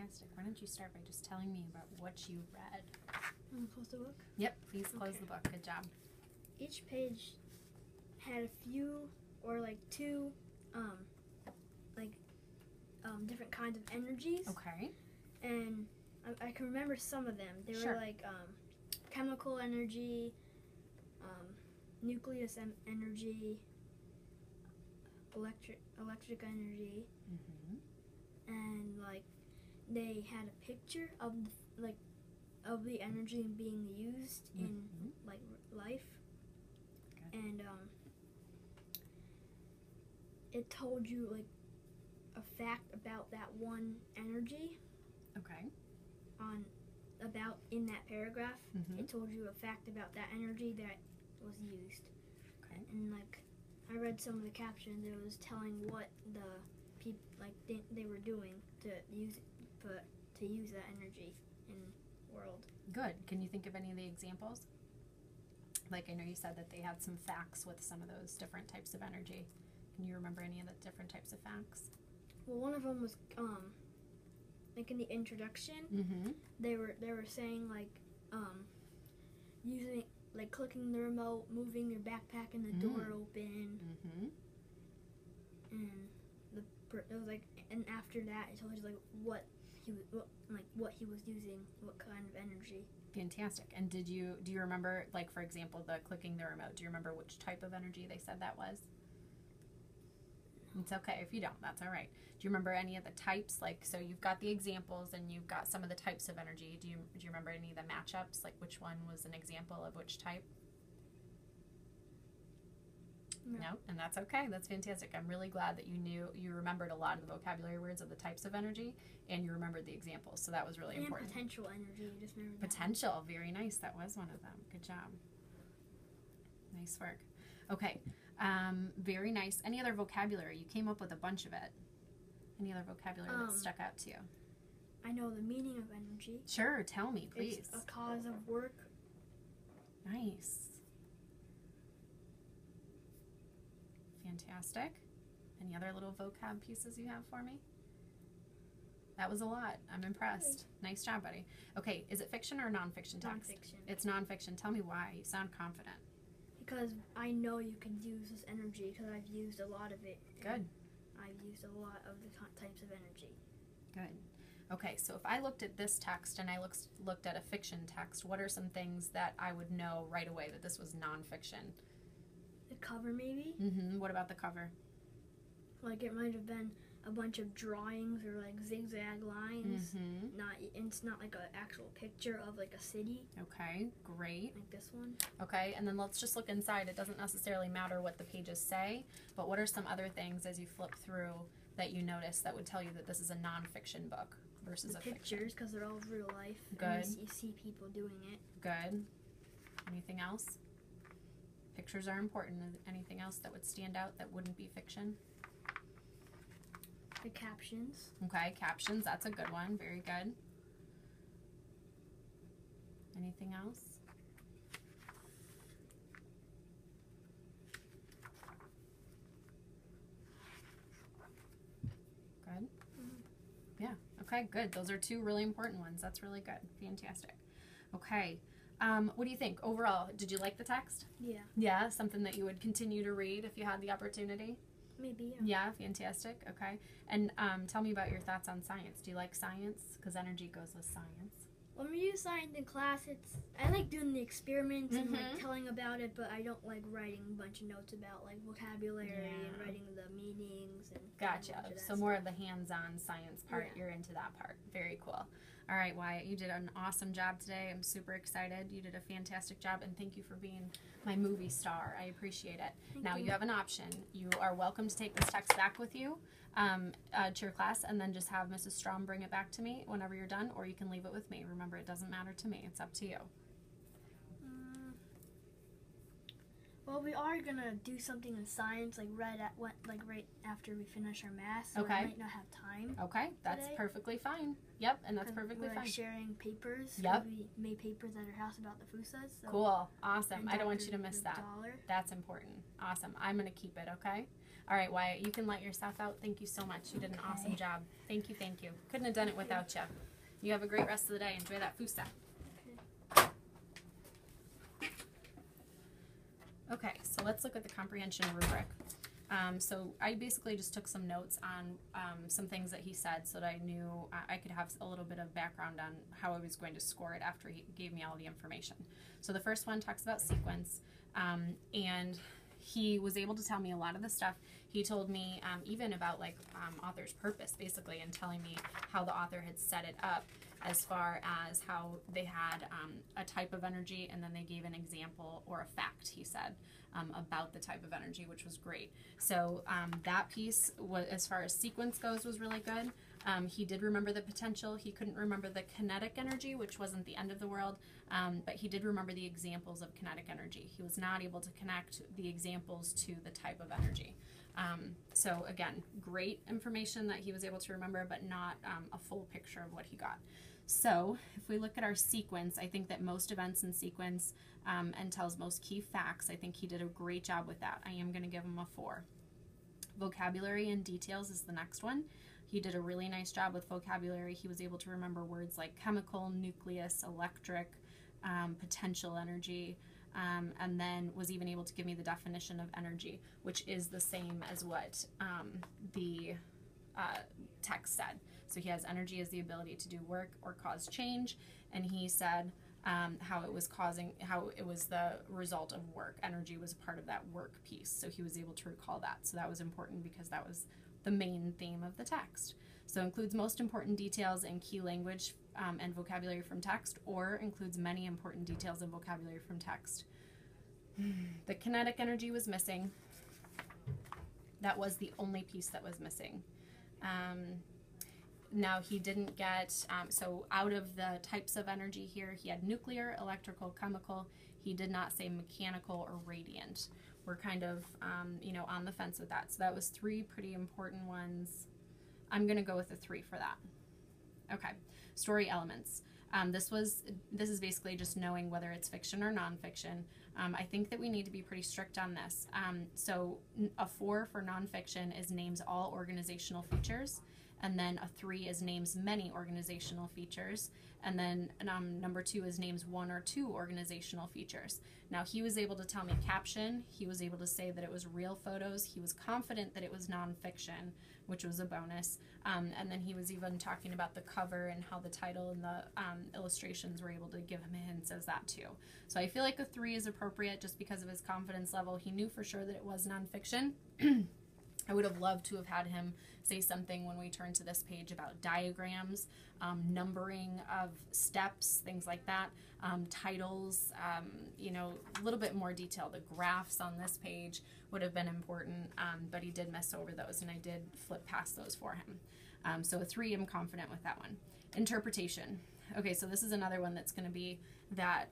Fantastic. Why don't you start by just telling me about what you read? Close the book? Yep, please close the book. Good job. Each page had a few or like two different kinds of energies. Okay. And I can remember some of them. They Sure. were like chemical energy, nucleus energy, electric energy, and like they had a picture of the energy being used in like life. Good. And it told you like a fact about that one energy. Okay. About in that paragraph, Mhm. it told you a fact about that energy that was used. Okay. And like I read some of the captions, it was telling what the people they were doing to use that energy in the world. Good. Can you think of any of the examples? Like, I know you said that they had some facts with some of those different types of energy. Can you remember any of the different types of facts? Well, one of them was like in the introduction, they were saying like using like clicking the remote, moving your backpack and the door open, and it was like, and after that it told you like what he was using, what kind of energy. Fantastic. And do you remember, like, for example, the clicking the remote? Do you remember which type of energy they said that was? It's okay if you don't. That's all right. Do you remember any of the types? Like, so you've got the examples and you've got some of the types of energy. Do you remember any of the matchups? Like, which one was an example of which type? No, and that's okay. That's fantastic. I'm really glad that you remembered a lot of the vocabulary words of the types of energy, and you remembered the examples. So that was really important. And potential energy. You just remembered that. Potential. Very nice. That was one of them. Good job. Nice work. Okay. Very nice. Any other vocabulary? You came up with a bunch of it. Any other vocabulary that stuck out to you? I know the meaning of energy. Sure. Tell me, please. It's a cause of work. Nice. Fantastic. Any other little vocab pieces you have for me? That was a lot. I'm impressed. Nice job, buddy. Okay, is it fiction or nonfiction text? Nonfiction. It's nonfiction. Tell me why. You sound confident. Because I know you can use this energy because I've used a lot of it. Good. I've used a lot of the types of energy. Good. Okay, so if I looked at this text and I looked at a fiction text, what are some things that I would know right away that this was nonfiction? The cover, maybe? What about the cover? Like, it might have been a bunch of drawings or, like, zigzag lines. It's not, like, an actual picture of, like, a city. Okay, great. Like this one. Okay, and then let's just look inside. It doesn't necessarily matter what the pages say, but what are some other things as you flip through that you notice that would tell you that this is a nonfiction book versus a fiction? Pictures, because they're all real life. Good. And you see people doing it. Good. Anything else? Pictures are important. Anything else that would stand out that wouldn't be fiction? The captions. Okay, captions. That's a good one. Very good. Anything else? Good? Yeah. Okay, good. Those are two really important ones. That's really good. Fantastic. Okay. What do you think? Overall, did you like the text? Yeah. Yeah? Something that you would continue to read if you had the opportunity? Maybe, Yeah, fantastic. Okay. And tell me about your thoughts on science. Do you like science? Because energy goes with science. When we do science in class, I like doing the experiments and like telling about it, but I don't like writing a bunch of notes about like vocabulary and writing the meanings and Gotcha. So more of the hands-on science part. Yeah. You're into that part. Very cool. All right, Wyatt, you did an awesome job today. I'm super excited. You did a fantastic job, and thank you for being my movie star. I appreciate it. Now you have an option. You are welcome to take this text back with you to your class and then just have Mrs. Strom bring it back to me whenever you're done, or you can leave it with me. Remember, it doesn't matter to me. It's up to you. Well, we are gonna do something in science, like right after we finish our math. So Okay. I might not have time. Okay, that's Today? perfectly fine. Yep, and that's perfectly We're fine. sharing papers. Yep. We made papers at our house about the fusas. So Cool. Awesome. and I don't want Dr. you to miss that. Dollar. That's important. Awesome. I'm going to keep it, okay? All right, Wyatt, you can let yourself out. Thank you so much. You did an awesome job. Thank you, thank you. Couldn't have done it without you. You have a great rest of the day. Enjoy that fusa. Okay, so let's look at the comprehension rubric. So I basically just took some notes on some things that he said so that I knew I could have a little bit of background on how I was going to score it after he gave me all the information. So the first one talks about sequence, and he was able to tell me a lot of the stuff. He told me even about like author's purpose, basically, and telling me how the author had set it up as far as how they had a type of energy, and then they gave an example or a fact, he said, about the type of energy, which was great. So that piece, as far as sequence goes, was really good. He did remember the potential. He couldn't remember the kinetic energy, which wasn't the end of the world, but he did remember the examples of kinetic energy. He was not able to connect the examples to the type of energy. So again, great information that he was able to remember, but not a full picture of what he got. So if we look at our sequence, I think that most events in sequence and tells most key facts. I think he did a great job with that. I am going to give him a 4. Vocabulary and details is the next one. He did a really nice job with vocabulary. He was able to remember words like chemical, nucleus, electric, potential energy, and then was even able to give me the definition of energy, which is the same as what the text said. So he has energy as the ability to do work or cause change, and he said how it was the result of work. Energy was a part of that work piece, so he was able to recall that. So that was important because that was the main theme of the text. So includes most important details and key language and vocabulary from text, or includes many important details and vocabulary from text. The kinetic energy was missing. That was the only piece that was missing. Now he didn't get, so out of the types of energy here, he had nuclear, electrical, chemical. He did not say mechanical or radiant. We're kind of, on the fence with that. So that was 3 pretty important ones. I'm going to go with a 3 for that. Okay, story elements. This is basically just knowing whether it's fiction or nonfiction. I think that we need to be pretty strict on this. So a 4 for nonfiction is names all organizational features, and then a 3 is names many organizational features, and then number 2 is names 1 or 2 organizational features. Now he was able to tell me caption, he was able to say that it was real photos, he was confident that it was nonfiction, which was a bonus, and then he was even talking about the cover and how the title and the illustrations were able to give him hints as that too. So I feel like a 3 is appropriate just because of his confidence level. He knew for sure that it was nonfiction. I would have loved to have had him say something when we turn to this page about diagrams, numbering of steps, things like that, titles, a little bit more detail. The graphs on this page would have been important, but he did miss over those, and I did flip past those for him. So a 3, I'm confident with that one. Interpretation. Okay, so this is another one that's going to be that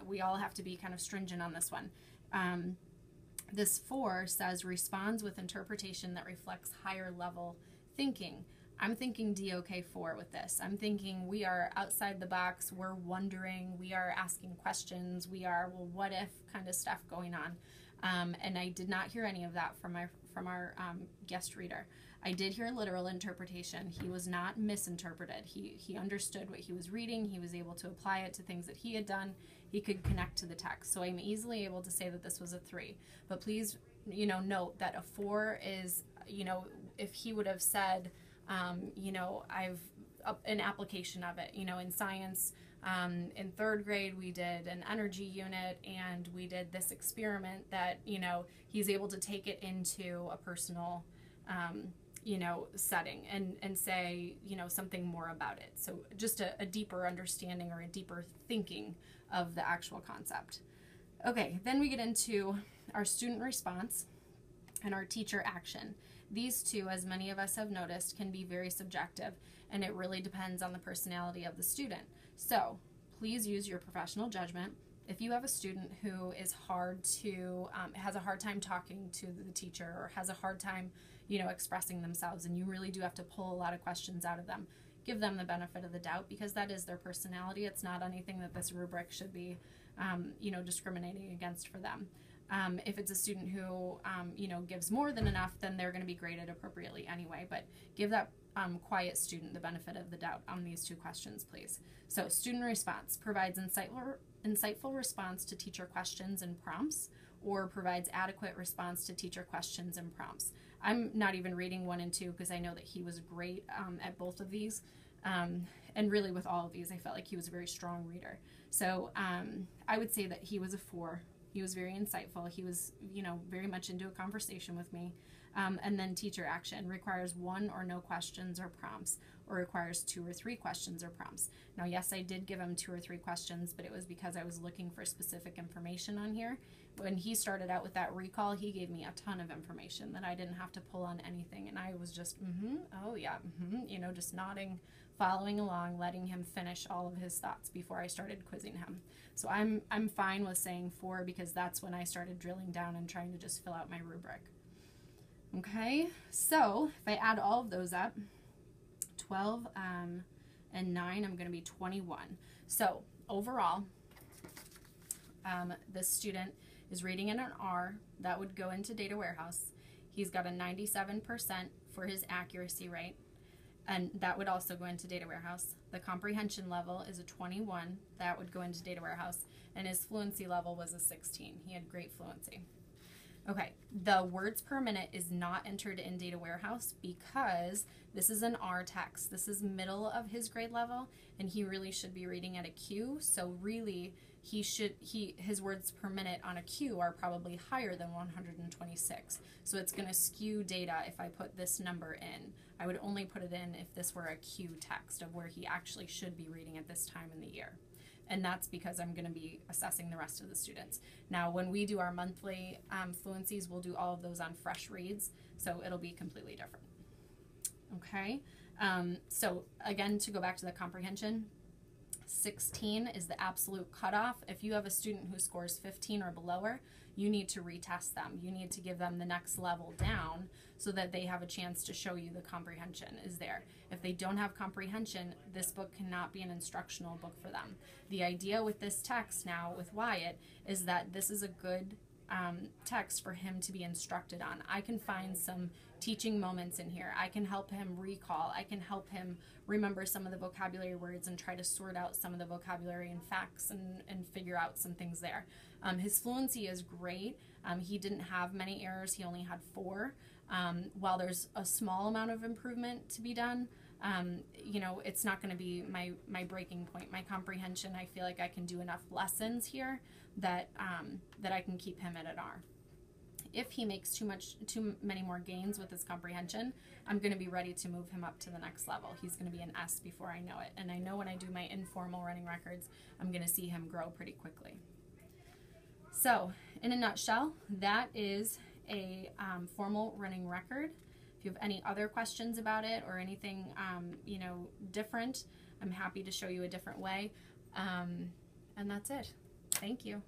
we all have to be kind of stringent on this one. This 4 says responds with interpretation that reflects higher level thinking. I'm thinking DOK4 with this. I'm thinking we are outside the box, we're wondering, we are asking questions, we are, well, what if kind of stuff going on. And I did not hear any of that from our guest reader. I did hear literal interpretation. He was not misinterpreted. He understood what he was reading. He was able to apply it to things that he had done. He could connect to the text. So I'm easily able to say that this was a 3. But please, note that a 4 is, if he would have said, I've an application of it, in science, in 3rd grade we did an energy unit and we did this experiment that, he's able to take it into a personal setting and say, something more about it. So just a deeper understanding or a deeper thinking of the actual concept. Okay, then we get into our student response and our teacher action. These two, as many of us have noticed, can be very subjective, and it really depends on the personality of the student. So please use your professional judgment. If you have a student who is has a hard time talking to the teacher or has a hard time, expressing themselves, and you really do have to pull a lot of questions out of them, give them the benefit of the doubt because that is their personality. It's not anything that this rubric should be, discriminating against for them. If it's a student who, gives more than enough, then they're going to be graded appropriately anyway. But give that quiet student the benefit of the doubt on these 2 questions, please. So student response provides insightful response to teacher questions and prompts, or provides adequate response to teacher questions and prompts. I'm not even reading 1 and 2 because I know that he was great at both of these. And really with all of these, I felt like he was a very strong reader. So I would say that he was a 4. He was very insightful. He was, very much into a conversation with me. And then teacher action requires 1 or no questions or prompts, or requires 2 or 3 questions or prompts. Now, yes, I did give him 2 or 3 questions, but it was because I was looking for specific information on here. When he started out with that recall, he gave me a ton of information that I didn't have to pull on anything. And I was just, oh yeah, just nodding, following along, letting him finish all of his thoughts before I started quizzing him. So I'm fine with saying 4 because that's when I started drilling down and trying to just fill out my rubric. Okay, so if I add all of those up, 12 and 9, I'm going to be 21. So overall, this student is reading in an R. That would go into data warehouse. He's got a 97% for his accuracy rate, and that would also go into data warehouse. The comprehension level is a 21. That would go into data warehouse, and his fluency level was a 16. He had great fluency. Okay, the words per minute is not entered in data warehouse because this is an R text. This is middle of his grade level, and he really should be reading at a Q. So really, his words per minute on a Q are probably higher than 126. So it's going to skew data if I put this number in. I would only put it in if this were a Q text of where he actually should be reading at this time in the year. And that's because I'm going to be assessing the rest of the students. Now, when we do our monthly fluencies, we'll do all of those on fresh reads, so it'll be completely different. Okay, so again, to go back to the comprehension, 16 is the absolute cutoff. If you have a student who scores 15 or below, you need to retest them. You need to give them the next level down so that they have a chance to show you the comprehension is there. If they don't have comprehension, this book cannot be an instructional book for them. The idea with this text now with Wyatt is that this is a good text for him to be instructed on. I can find some teaching moments in here. I can help him recall. I can help him remember some of the vocabulary words and try to sort out some of the vocabulary and facts and figure out some things there. His fluency is great. He didn't have many errors. He only had 4. While there's a small amount of improvement to be done, it's not going to be my breaking point. My comprehension, I feel like I can do enough lessons here that I can keep him at an R. If he makes too many more gains with his comprehension, I'm going to be ready to move him up to the next level. He's going to be an S before I know it. And I know when I do my informal running records, I'm going to see him grow pretty quickly. So, in a nutshell, that is a formal running record. If you have any other questions about it or anything, different, I'm happy to show you a different way. And that's it. Thank you.